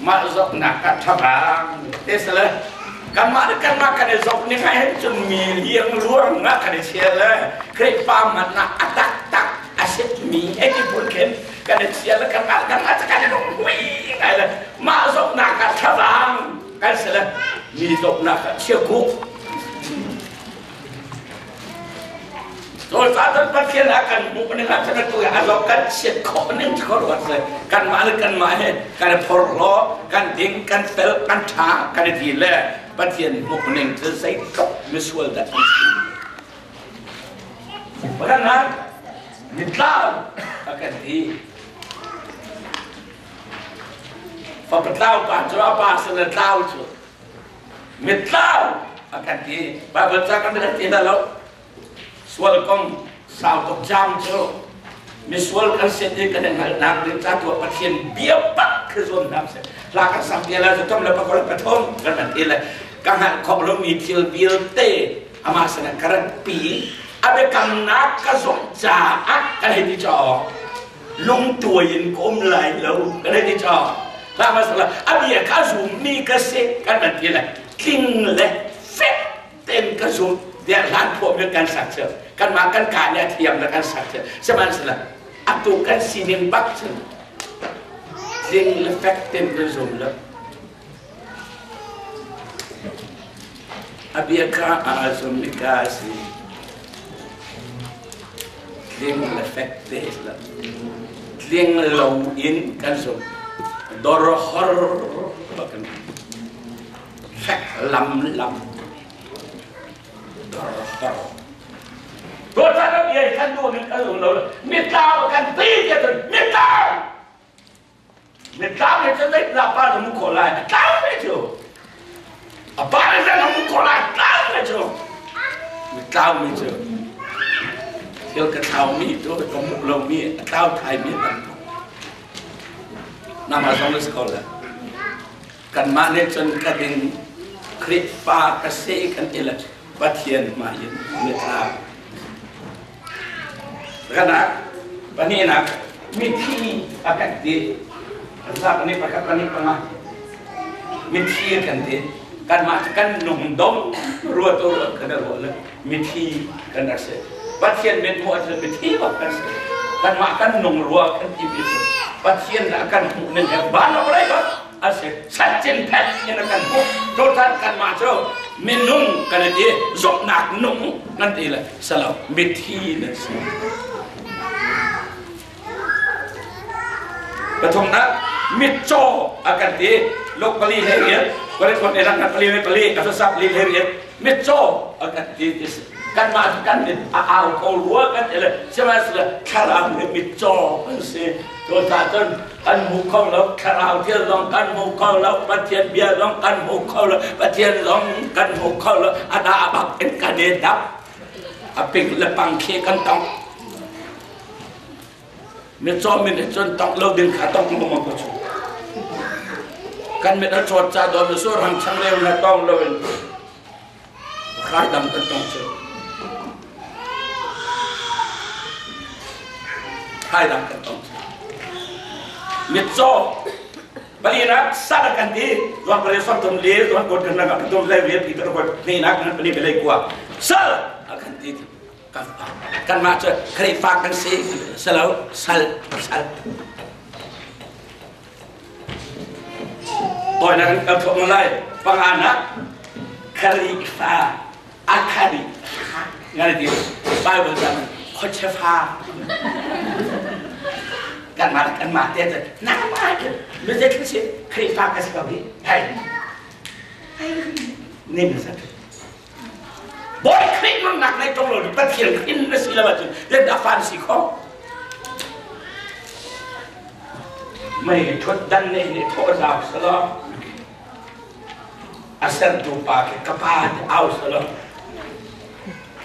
zok nak kat cabang teslah kan makan zok ni kan cun miliang luang nak kan sialah krepa mana tak asyik mi pun kan sialah kan macam kan wih kan zok nak kat cabang kan sialah mi zok nak kat siaku. Kalau sahaja pasien akan bukan dengan cara tu asalkan sekok ni sekok luar kan malu kan porlo kan ding kan fel kan cha kan dile pasien bukan selesai kok visual dah. Bagaimana? Mitlau akan di. Papatlau apa seletau tu. Mitlau akan di. Bapak akan dengan tidak lalu. Sual kong sao tok jam jo misual kan sendiri kan nak satu pasien biapak ke zon nam se lakan sampai lah jotom lepas kalau patong kan ilah kan kalau mitil bil te amas nak karan pi abe kan nak ke zon jaat kan ini jo long tuain kom lai lo kan ini jo lah masalah abe kazu mi kase kan ilah king le fet ten kazu dia lan pun dengan saja kan makan kaya tiam dengan saja sebenarnya atukan sinin baksen sing lefek tem rezumla abiaka azum nikasi sing lefek tesla sing low in kansum dorohor bahkan fek lam Dosa dia kan dua mitau kan tiga tu mitau itu tak dapat mukolai tahu itu apa yang mukolai tahu itu dia ketahui itu kamu belum mi tahu Thai mi nama sama sekolah kan mana cun kadang kripa kasih kan ilah Batian main mitau karena panina miti akan di saat ini pakai pengah miti akan di kan makan nungdom ruat kena ruat miti kan rasa Batian mentu ada miti bahkan kan makan nung ruat kan ibu Batian akan mendengar bana mereka asyik sajin pet yang akan total kan macam minum kan dia zok nak nung nanti lah salah miti nasi betul nak mitco akan di lok beli herian kalau orang nak beli atau sab beli herian mitco akan di kan makan di awal keluar kan semasa karam mitco sih total kan mukau lo karau dia long kan mukau lo patian biar long kan mukau lo patian long kan mukau lo ada apa kan dia dap apik lepang ke kan tong mitso minitson tong lo din katong mo mo kan mit chot cha do mi sur hang chang lew na tong lo khai dam kan tong chu khai dam kan tong mitso bali nak sada kan di tuan bali son tom le tuan god kan nak tom le we pi ko ni nak kan bali belai kuat sal akan di kan macam krefa kan si selalu sal oh nak untuk mulai penganak krefa akari ngerti Bible zaman khochefa kan mati aja nama aja mesti kasih krefa kasih kau ni hai ni mesti boy klik nak naik tong lo pathian in na sila batu dia dah fancy ko mai thot dan ni tho sa sala asar tu pa ke kapad au sala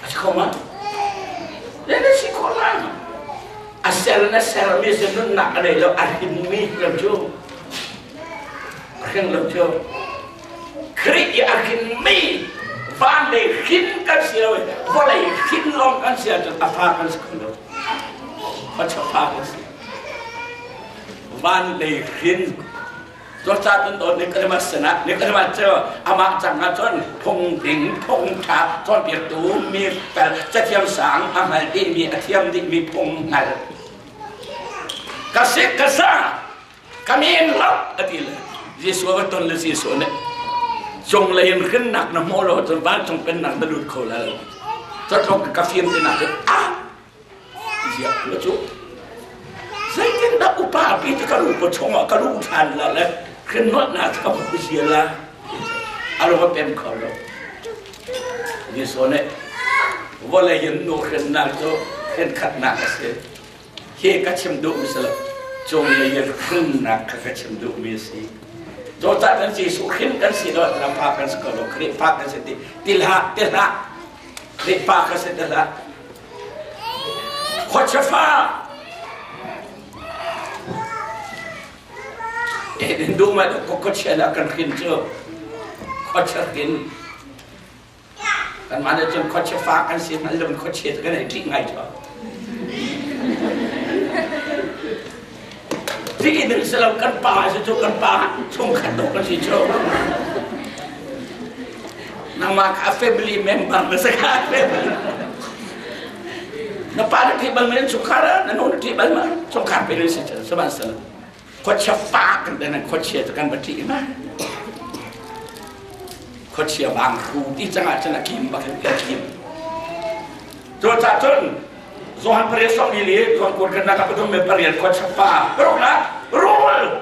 askoma dia ni si kolan asar na servis nun nak ada lo arhin mi lo jo arhin lo jo krik ya arhin mi van le hin kan sia boleh hin long kan sia tu apa kan sekolah macam apa sih van le hin Terus satu tahun ni kena senat, ni kena macam amak jangan con pong ding pong cap, con pirtu mi pel, setiap sang amal di mi setiap di mi pong ngal. Kasih kasah, kami elok adil. Yesus betul le Yesus ni. Jong lain kenak na molo terban jong kenak belut kolal. Terus kafir kenak siap lucu. Saya tidak upah itu kalau pocong kalau utan lah. Kenapa nak kau bersialah? Alam apa kalau? Ni soalnya, boleh yang nak kenal tu, kenal nak sih. He kacim duk misalnya, jom yang kenal kacim duk misi. Jom tak kan si sukin kan si dot lampakan sekolah, kripak kan si tilhak, kripak kan si tilhak. Khochafa. Hindu macam kokot siapa akan kincu, kocak kin, kan mana cun kocak fakan sih malam kocak itu kan itu ngai tu. Di ini selalu kan pah, sejuk kan pah, cungkat tu kan situ. Nama kafe beli member sekarang. Nampak di balmain sukara, nanu di balmain sukar beli situ sebab. Kocak fakan dengan kocak itu kan berarti mana? Kocak bangku di tengah-tengah kim bahkan kim. Terus catun, Zohan peresok ini, Zohan kurang nak apa tu memperian kocak fa. Rule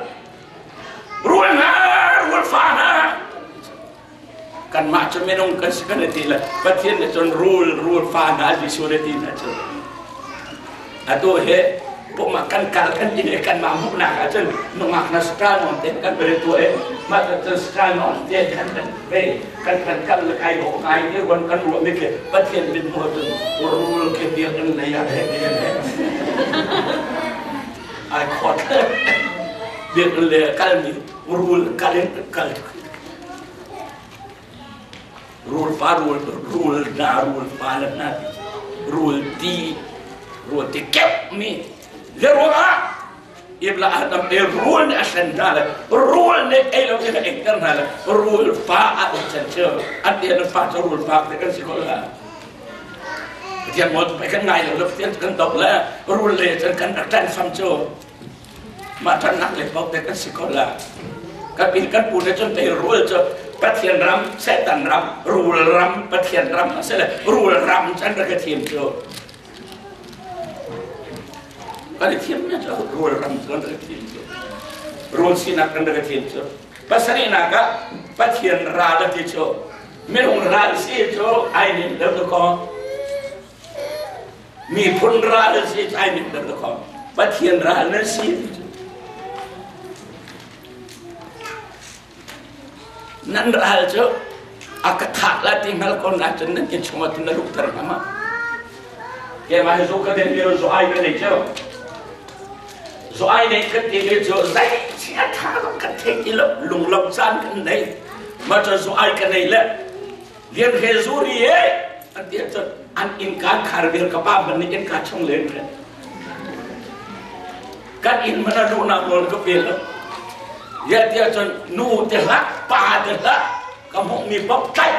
fana. Kan macam menung kan sekarang itu lah. Berarti itu rule fana di surat ini tu. Aduh he. Pemakan kalkan ini kan mampu nak aja mengakhnas sekali nonton kan beritu maka tersekali nonton kan kal lekai hokai dia kan ruang mikir patian bin muatun urul ke dia kan layak dia ai khot dia le kalmi urul kalin kal rul farul rul darul falana rul ti kep mi Leroa, ibla adam rule ni ascendale, rule ni elo ni eksternal, rule fa atau censor, ada fa rule fa dengan sekolah. Dia mau pakai ngai lalu dia kan doklah, rule ni kan akan samjo, macam nak lepas dengan sekolah. Tapi kan punya contoh rule tu, patian ram, setan ram, rule ram, patian ram, masalah rule ram cendera ketim tu. Kalau tiapnya tu rule ram kan dekat itu, rule sinak kan dekat itu. Pasal ini naga patian rada itu, minum rada itu, ainin terdekat. Mi pun rada itu ainin terdekat. Patian rada itu. Nan rada itu, akat haklah tinggal konak dan yang cuma tinggal dokter nama. Yang masuk ke dalam biru soai kan itu. Soai ni ketika jo zai siapa orang ketika lung san kan ni, macam soai kan ni le, dia hezuri dia tu an inkan karbir kapal benda inkan cong len kan in mana lu nak mul kapil, dia tu nu terlak pa terlak, kamu ni bop kai,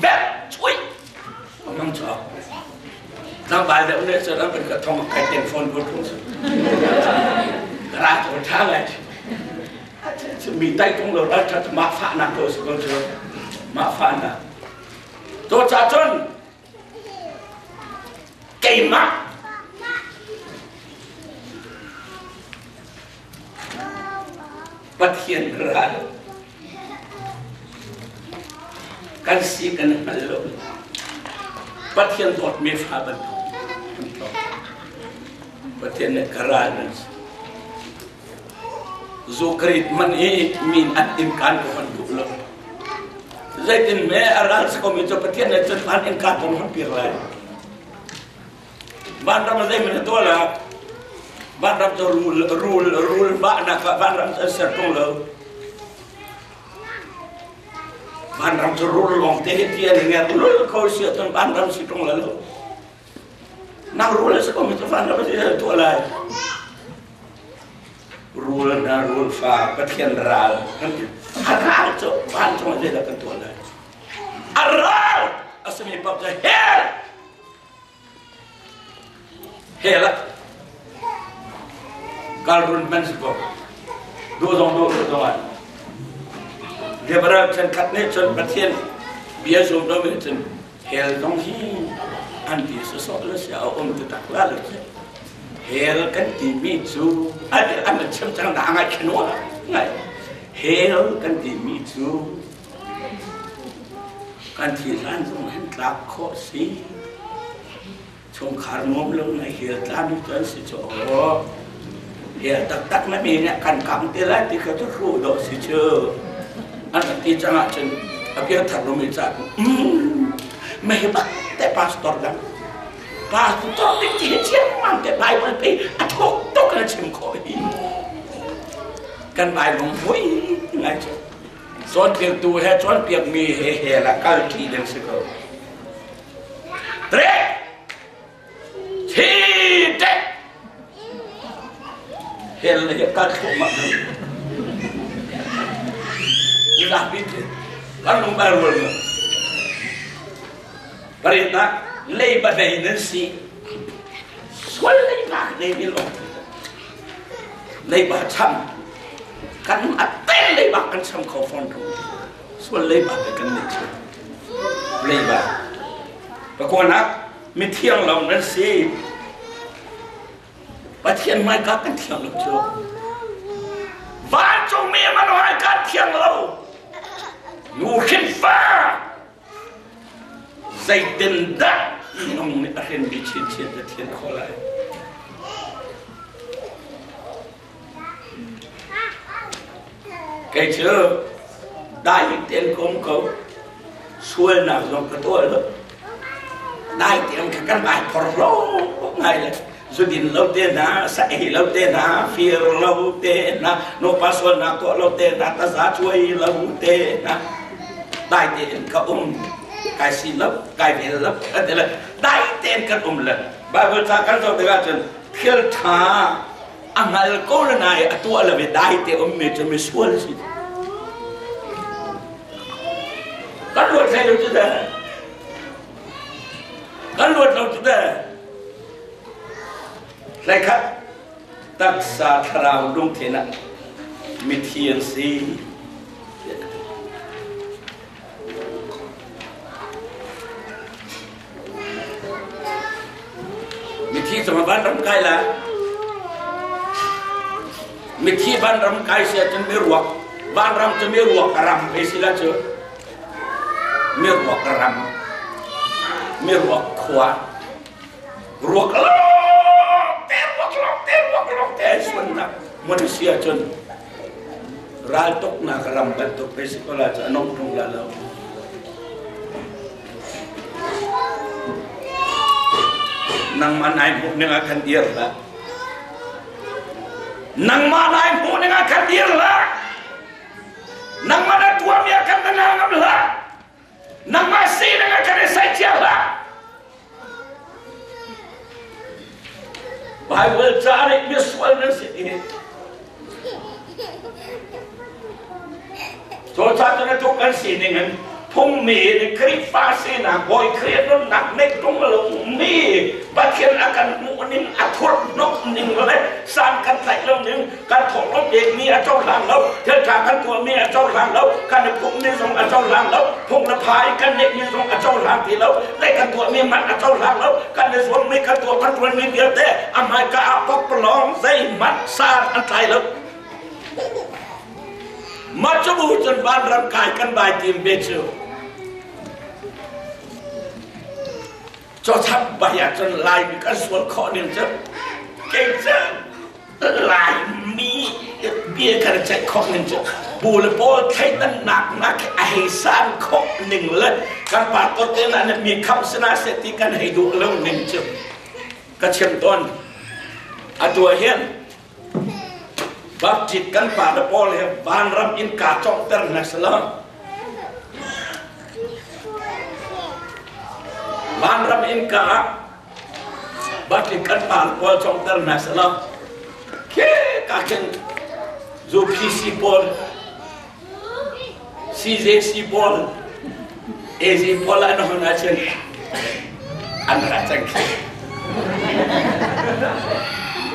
bet cuy, orang cakap. Nampak ada orang seorang berkata makai telefon berpun. Kerana orang lain, minta itu orang cakap maafan aku sekolah, maafan. Tu cakap kemak, patian berat, kan si kan malu, patian buat mefhaban. Patian kerana Zukrit mani min at imkan ko dulu. Zaitin me aral sekom itu patian itu an imkan ko hampir lain. Bandar mazai mana tu lah. Bandar tu rule ba nak bandar sertung lo. Bandar tu rule long teh dia dengar rule kau siapa bandar situng lalu. Nak rule sekom itu bandar mazai tu lah. rule na rule fa pathian ral aral cho ban cho le la kan to la aral asmi pap ja hela kalrun mens ko do dong dia berap chen kat ne chen pathian bia so do me chen hel dong hi anti so le sia tu tak la le hel kan ti mi chu ada an chem chang da ngai chenwa ngai hel kan ti mi chu kan ti ran so hen tlak kho si chong khar mom long ngai hel tlam tan si cho hel tak na mi ne kan kam te la ti kha to ru do si che an ti chang a chen apia thar lo mi cha me ba te pastor dan pastor ti ti chen man te bai ban pe a thok to kan chim kho hi kan bai long hui ngai che son piak tu he son piak mi he la kal ti den se ko tre chi te hel le kal ko ma ni la bit kan long bar wol parita lei ba dei den si swal lei ba nei bi lo lei ba cham kan atel lei ba kan cham kho fon tu swal lei ba kan nei chu lei ba ko na mi thiang long den si ba thian mai ka kan thiang lo chu va chung mi ma no ai ka thiang lo nu khin fa dây tên đắt nông này trên bị chiến là thiên khó lại cái chưa đại tiền công cấu xuôi nào trong cái tôi đó đại tiền cái căn bài phở lô ngày là rồi din lâu tiền na sai lâu tiền na phía lâu tiền na no pasol na to lâu tiền na ta giá chuối lâu tiền na đại tiền cả cái xin lấp cái về lấp cái là đại tiền cái lần Bible ta kan so tega chen khel tha angal ko la nai atua la ve dai te me che me sual si kan lo sai lo tu da kan lo tu da lai khat tak sa tharau dung the na mi thien si Mithi sama ban ram kai la mithi ban ram kai sia chen me ruak ban ram chen me ruak ram pe sila che me ruak ram me ruak khwa ruak lo te sun na manusia chen ral tok na ram ban tok pe sikola cha nong tung la lo nang manai mu nang akan dir lah nang manai mu nang akan dir lah nang mana tua mi akan tenang lah nang masih nang akan saja lah Bible cari miswal nasi ini so satu na tu kan sini kan phung mì thì krik pha xe na boy krik nó nặng nách trong mà lồng mì bắt khiên akan mu ning athur nok ning le san kan tai lom ning kan thong lom ek mi a chau lang lo thel tha kan tua mi a chau lang lo kan phung ni song a chau lang lo phung la phai kan nek ni song a chau lang ti lo le kan tua mi man a chau lang lo kan ni song mi kan tua mi bia te amai ka a pok plong dai mat san an tai lo macam hujan ban ram kai kan bai tim becu cho thắp bài chân lại cái suốt khó niệm chấp cái chân lại mi bia cái chạy khó niệm chấp bù là bố thấy tân nặng nặng ai san khó niệm lên các bạn có tên là mi khăm sna sẽ tí cái hay đủ lâu niệm chấp cái chiêm tôn à tuổi hiền bác chít kan pa da pol he ban ram in ka chok ter na salam ban ram in ka bác chít kan pa pol chok ter na salam ke ka ken Zo Sipol, CJ Sipol, Ezi Pola no Nachen, and Ratang.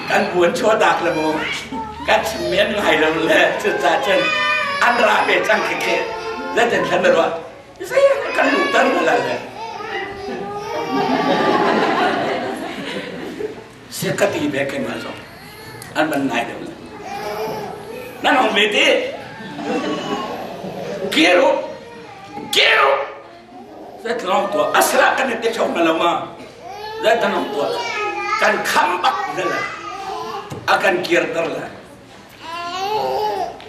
Kan buồn cho đạt là một các miếng này là lệ thực ra chân ăn ra về trong cái kia rất là thân rồi thế kan đủ tân là sẽ cắt đi về cái mà rồi ăn bên này được nó không biết đi kêu rất lòng tuổi asra kan để trong mà lama rất lòng tuổi kan khăm bắc rồi akan kirterlah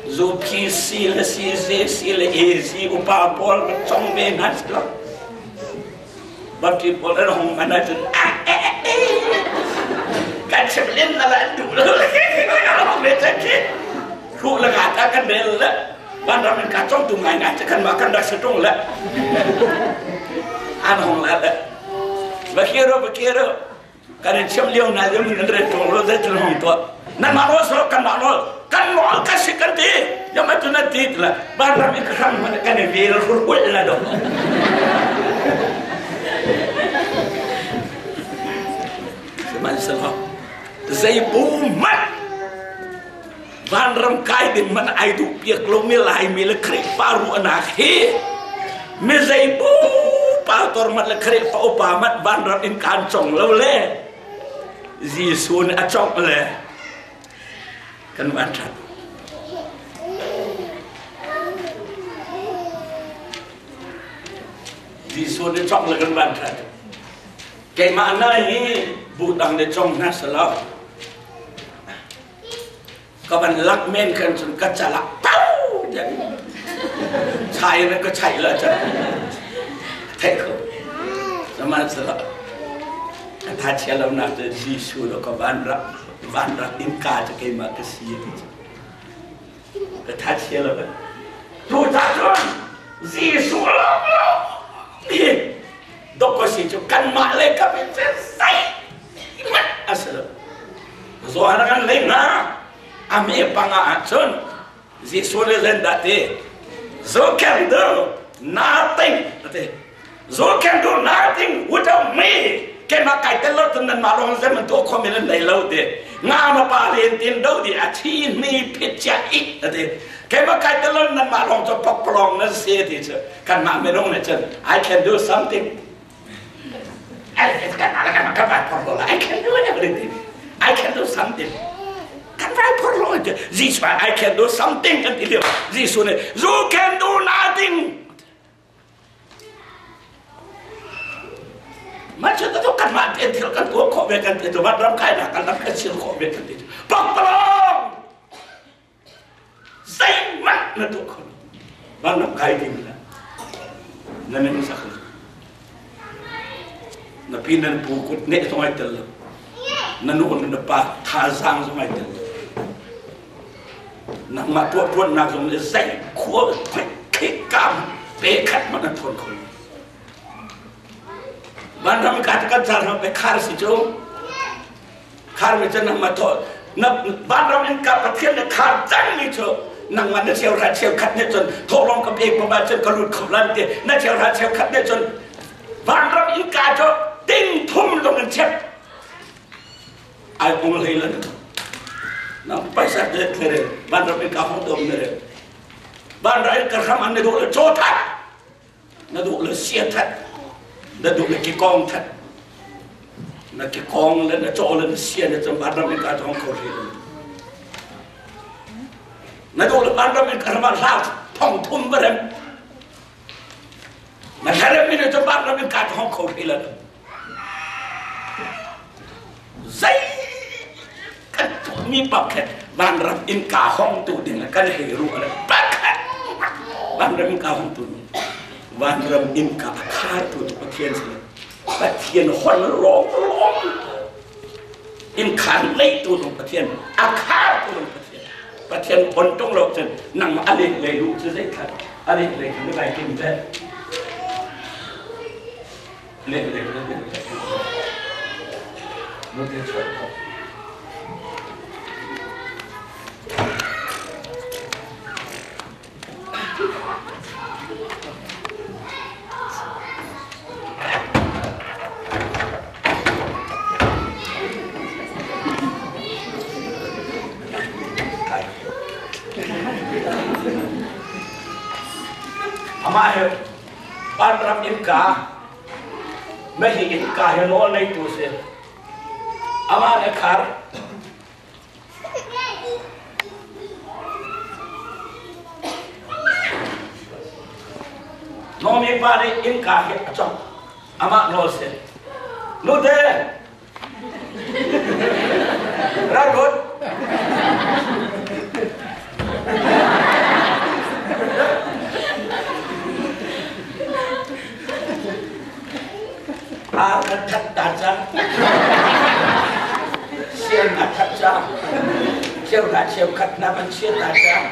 Zupi sila sila sila ezi upapol macam benas lah bagi pola orang mana tu kan sebelum nalar dulu orang macam ni ku lengat akan bela bandar kacang tu ngai ngai kan makan dah setung lah anong lah berkira kan sebelum nalar tu ngendret tu lo dah terhong tu nan manual selalu kan manual kasih kerti yang macam nanti lah bandar ikhram mana kan viral hurul lah dong semuanya selalu saya bumat bandar kai di mana itu pihak lomilai milik kerip baru anak mezaibu pator mana kerip paupamat bandar in kancong lele zisun acok le kan macam di sini cong lekan bantat. Kayak mana ini budang de cong nasalah. Kapan lak men kan sun kacalak tau jadi. Cai nak cai lah jadi. Teko. Sama salah. Kata cialau nak di sini kapan rak inka cakap mak kesih. Kata cialau. Tu tak Yesus doko situ kan malaikat selesai imat asal so anak lain na ame pangaacun Yesus lendate so can do nothing so can do nothing without me kema kai telot nan malong zaman to komilen dai lo de ngama palen tin do di achi ni pitcha ik ate kema kai telot nan malong to pok plong na se ti kan ma me long na chen I can do something I can do everything I can do something kan vai porlo this why I can do something kan ti this one you can do nothing macam tu kan mati entil kan tu kau bekan itu madram kai nak kan kecil kau bekan itu pokpolong saya mana tu kau madram kai di mana nama sakit napi nan pukut nek semai tel nanu nan pa thazang semai tel nak mak tuan nak semai saya kuat kekam bekat mana tuan kau bandar katakan cara bekar situ, kar macam nama tu, nak bandar ingkar pertian kar jang itu, nang mana siapa kat ni tu, tolong kepik pembaca kelut kebelanti, nak siapa kat ni tu, bandar ingkar tu, ting thum dengan cep, ay mulai lah tu, nak paisa dia kere, bandar ingkar hong tu mere, bandar ingkar sama ni dulu jotat, ni dulu siatat. Dah dulu kikong tak, nak kikong dan nak cakap dan sian dan bandar mereka orang kau hilang. Nak dulu bandar mereka ramai laut, pong tum berem. Nak hari ini tu bandar mereka orang kau hilang. Zai kan ni pakai bandar mereka orang tu dengan kan hero ada pakai bandar mereka orang tu. Bandram imka akar tu patien sini, patien hon long imka lei tu patien akar tu patien ontong lok jen nang alik lelu sesai kan alik lelu ni baik kita lelu mungkin cuaca Amai panram inka mehi inka he no nei tu se amai khar no mi pare inka he chong ama no se no de ragot Akan daja, siang daja, siang kat naman siang daja.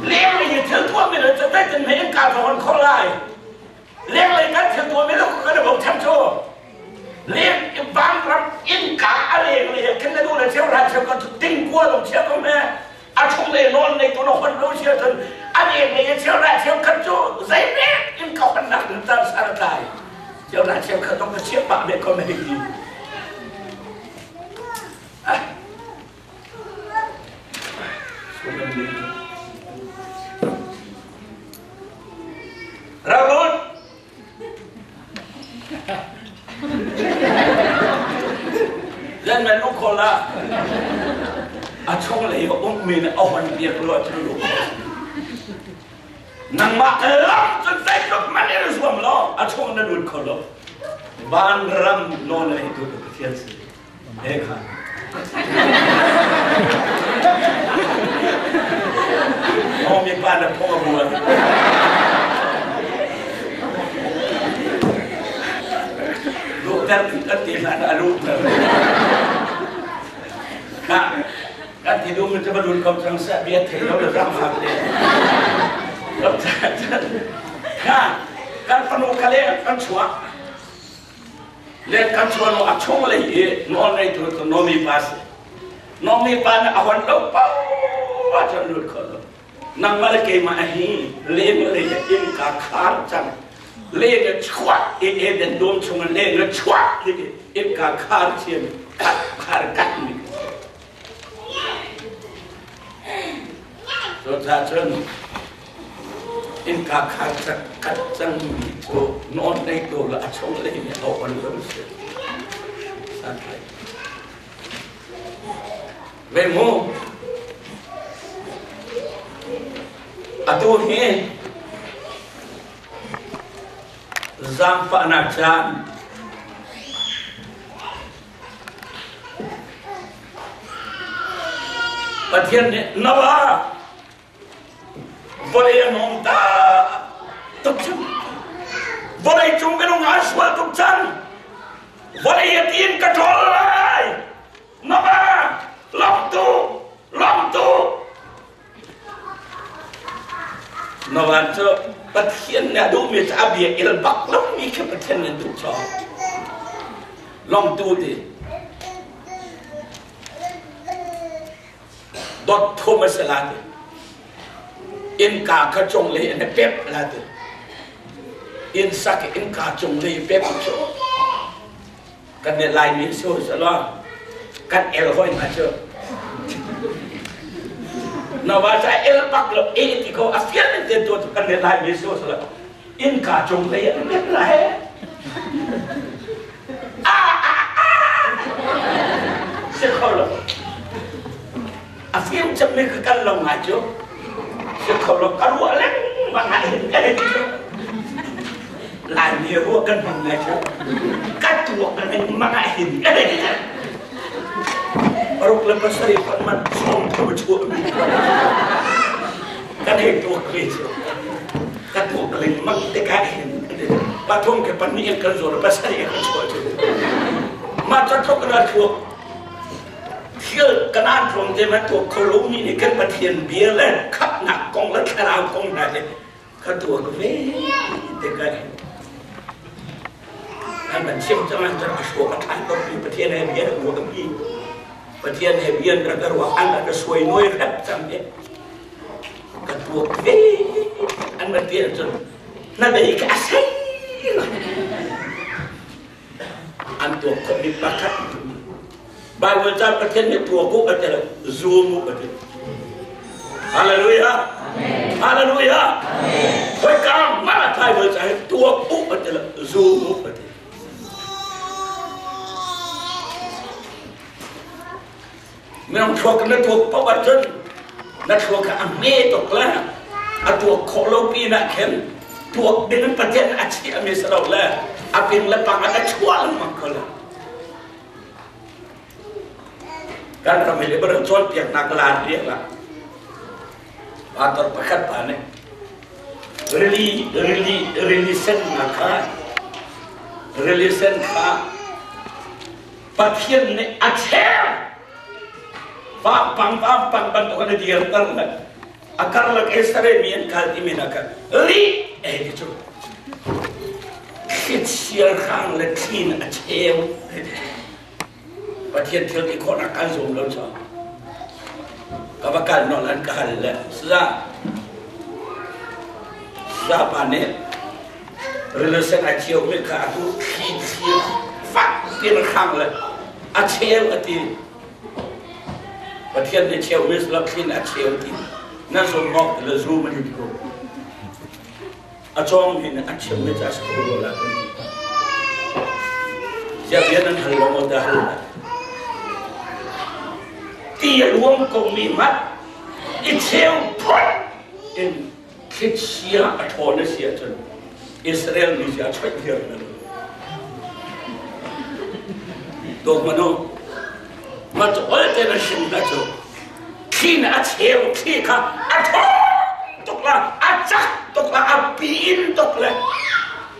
Liang lagi tertua mila tertai tenang kawan kolai. Liang lagi kan tertua mila kena bawa camco. Liang bangram inka liang lagi kena dulu siang daja kan tinggal dong siang kau me. Acung le non le tu no kan lu siang tu. Liang lagi siang daja kan tu. Zai le inka kan nak nentar saratai. Siapa nak siapa ketemu siapa mereka memiliki. Ragun, dan menu kola, acung leh min awan dia keluar terus. Nang makelam tuntai kok mana suam lo, acung na dul kolo. Ban ram non itu kecil sih. Eka. Oh mi pada pengabuan. Dokter kita tidak ada dokter. Kan tidur mencoba dul kau sangsa biar terlalu ramah dia. Kan penuh kalian kan cua, lihat kan cua no acung lagi, no itu nomi pas awan lupa, macam dulu kalau, nang malah kemahi, leh inka karcang, leh cua, dan dom cuma leh cua, inka karcing, karkat ni, so macam inka kacang itu non itu lah acung lehnya awan lupa santai. Bemo, aduh ni zampak najan, patian ni nawa. Boleh nonta, tukcang. Boleh cungkir ngaswa tukcang. Boleh yakin katolai. Napa? Long tu. Napa tu? Patian ni aduh mis abia ilbak long ni ke patian ni tukcang. Long tu di. Dot tu masalah ni. Inka kacung le ne pep la tu in sak inka chung le pep chu kan ne lai mi so sala kan el hoi ma chu na wa sa el pak lo e ti ko afian de to kan ne lai mi so sala inka chung le ne pep la he se ko lo afian chap me ka kan lo ma chu kalau karu aleng mangain itu lagi ruak kan mengacu katuak kan mangain baru lepas dari paman som tujuh kan itu kerja katuak kan mang tekain patung ke panik kan zor lepas dari kan tujuh macam tu kena tuak Hiel kanan from dia tu koloni ni kan patian biar lah kap nak kong lah kerang kong dah le katua kau tekan kan macam jangan jangan suka kan kau patian ni biar kau kami patian ni biar agar wahan ada suai noi rap sampai katua kan patian tu nak dari kasih antuk kau dipakai Bible cakap percaya tua ku adalah zoom adalah. Haleluya. Haleluya. Welcome. zoom berarti. Memang tuak na tuak pawajan, na tuak ame tuak lah, tuak kolopi nak ken, tuak dengan pajen aci ame serau lah, apin lepang ada cual makalah. Kan kami ni berjual tiap nak kelar dia lah, atur pakat panen, relisen nakah, relisen kah, pajen ni acer. Pang bantuan dia terlah. Akar lak estere mian kalti minakan. Li gitu. Kecil kang lekin aceu. Patian tiel ikon akan zoom lo so. Kabakal nolan kahal la. Siapa ni? Relation aceu mereka aku kecil. Fak tiel kang la. Aceu ati. Patian dia cewek selapin aceu ti, nasol mok le zoom ni tu. Acong ni aceu ni jas kuru lah. Siapa yang nak halau muda halau. Dia luang kau mimat, aceu pun in kecil atau nasi aja. Israel ni dia cuci dia nak. Dok mano. Macam orang terasa macam kini aceu kika atau toklah acak toklah apiin toklah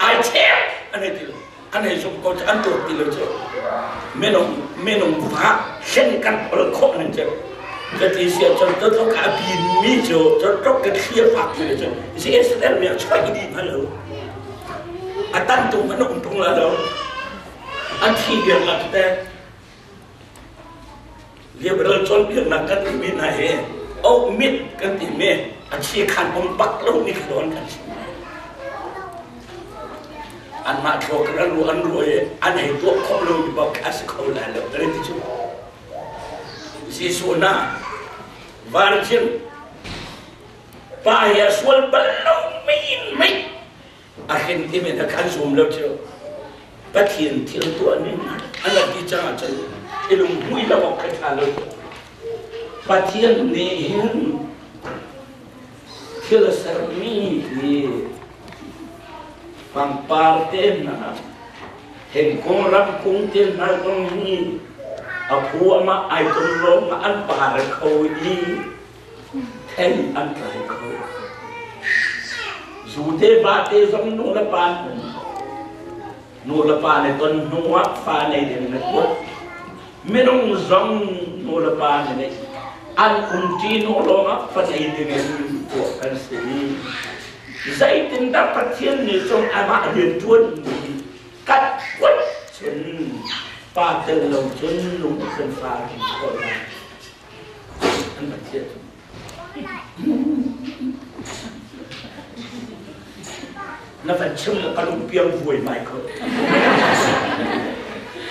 aceu ane tu ane jumpa antur tu je menung pak senkan pelkok nanti jadi siapa contoh tu apiin mijo contoh kecil pak tu je si Israel ni cuci di malu atan tu menung lalu anti dia lah kita dia berlocon dia nak kan ini nahe, oh mit kan ini, asyik kan empat lalu ni kawan kan. Anak coklat luan luai, anak itu kau lalu dibawa sekolah lalu dari itu. Si Sona, virgin, payah sual belum main. Akhirnya dia nak kan zoom lalu. Bagian tiada tuan ni, anak dijangan je. Ilmu mui lawak kecalur, patian ni kira sermi ni, pamparte na, hengkong rampung ten na kong ni, apu ama ay tulong an para kau ni, ten an para kau, zute bate zong nulapan itu nuak fanai dengan kuat. Menung zong nulapan ini, an unti nolong panai dengan bukan sini. Zaitin dapat yang ni zong amak dia tuan ni, kat kuat cun, patel long cun lung cun farin kola. Anak dia. Nafas cun kalau piang buai Michael.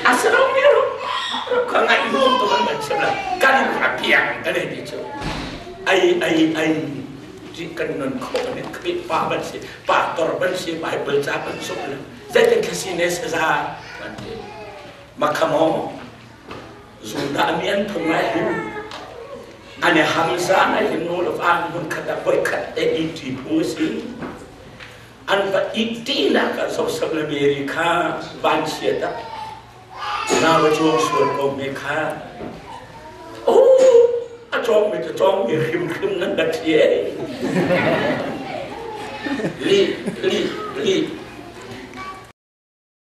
Asal dia. Kau ngai belum tu kan macam lah, kan rapiang kan ini tu. Ai jika non kau ni kepit pa bersih, pa tor bersih, Bible cakap semua. Jadi kesini saja. Maka mau sudah amian pengayu. Ane Hamzah ane nolak pun kata boykat editi puisi. Anpa iti nak sosial Amerika bansia tak. Nawa jom suar kau mekha, oh, jom khim nan dak ye, li